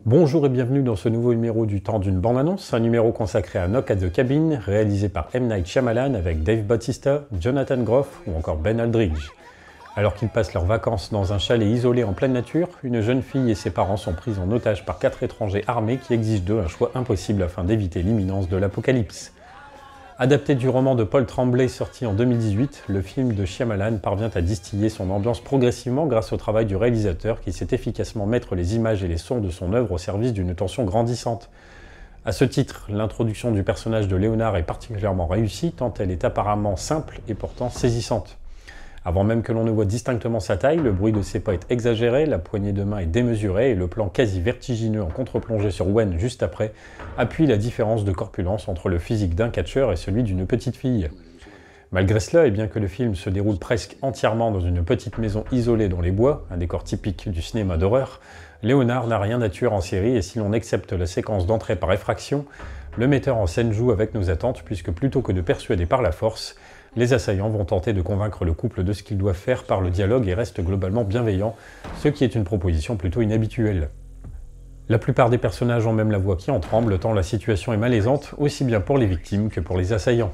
Bonjour et bienvenue dans ce nouveau numéro du Temps d'une bande-annonce, un numéro consacré à Knock at the Cabin, réalisé par M. Night Shyamalan avec Dave Bautista, Jonathan Groff ou encore Ben Aldridge. Alors qu'ils passent leurs vacances dans un chalet isolé en pleine nature, une jeune fille et ses parents sont pris en otage par 4 étrangers armés qui exigent d'eux un choix impossible afin d'éviter l'imminence de l'apocalypse. Adapté du roman de Paul Tremblay sorti en 2018, le film de Shyamalan parvient à distiller son ambiance progressivement grâce au travail du réalisateur qui sait efficacement mettre les images et les sons de son œuvre au service d'une tension grandissante. À ce titre, l'introduction du personnage de Léonard est particulièrement réussie tant elle est apparemment simple et pourtant saisissante. Avant même que l'on ne voit distinctement sa taille, le bruit de ses pas est exagéré, la poignée de main est démesurée et le plan quasi vertigineux en contre-plongée sur Wen juste après appuie la différence de corpulence entre le physique d'un catcheur et celui d'une petite fille. Malgré cela, et bien que le film se déroule presque entièrement dans une petite maison isolée dans les bois, un décor typique du cinéma d'horreur, Léonard n'a rien à tuer en série et si l'on accepte la séquence d'entrée par effraction, le metteur en scène joue avec nos attentes puisque plutôt que de persuader par la force, les assaillants vont tenter de convaincre le couple de ce qu'ils doivent faire par le dialogue et restent globalement bienveillants, ce qui est une proposition plutôt inhabituelle. La plupart des personnages ont même la voix qui en tremble tant la situation est malaisante, aussi bien pour les victimes que pour les assaillants.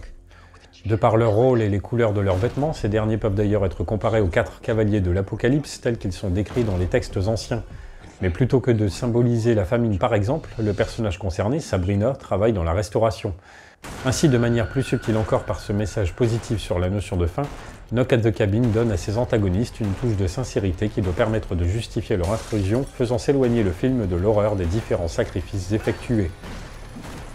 De par leur rôle et les couleurs de leurs vêtements, ces derniers peuvent d'ailleurs être comparés aux 4 cavaliers de l'Apocalypse tels qu'ils sont décrits dans les textes anciens. Mais plutôt que de symboliser la famine par exemple, le personnage concerné, Sabrina, travaille dans la restauration. Ainsi, de manière plus subtile encore par ce message positif sur la notion de fin, Knock at the Cabin donne à ses antagonistes une touche de sincérité qui doit permettre de justifier leur intrusion, faisant s'éloigner le film de l'horreur des différents sacrifices effectués.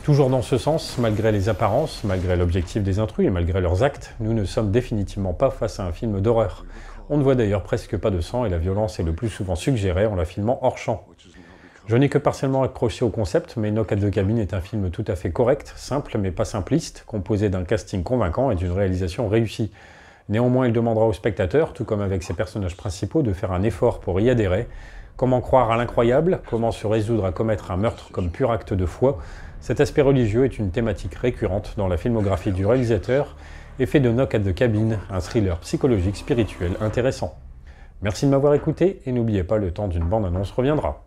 Toujours dans ce sens, malgré les apparences, malgré l'objectif des intrus et malgré leurs actes, nous ne sommes définitivement pas face à un film d'horreur. On ne voit d'ailleurs presque pas de sang et la violence est le plus souvent suggérée en la filmant hors champ. Je n'ai que partiellement accroché au concept, mais Knock at the Cabin est un film tout à fait correct, simple mais pas simpliste, composé d'un casting convaincant et d'une réalisation réussie. Néanmoins, il demandera au spectateur, tout comme avec ses personnages principaux, de faire un effort pour y adhérer. Comment croire à l'incroyable? Comment se résoudre à commettre un meurtre comme pur acte de foi? Cet aspect religieux est une thématique récurrente dans la filmographie du réalisateur et fait de Knock at the Cabin un thriller psychologique spirituel intéressant. Merci de m'avoir écouté et n'oubliez pas, le temps d'une bande-annonce reviendra.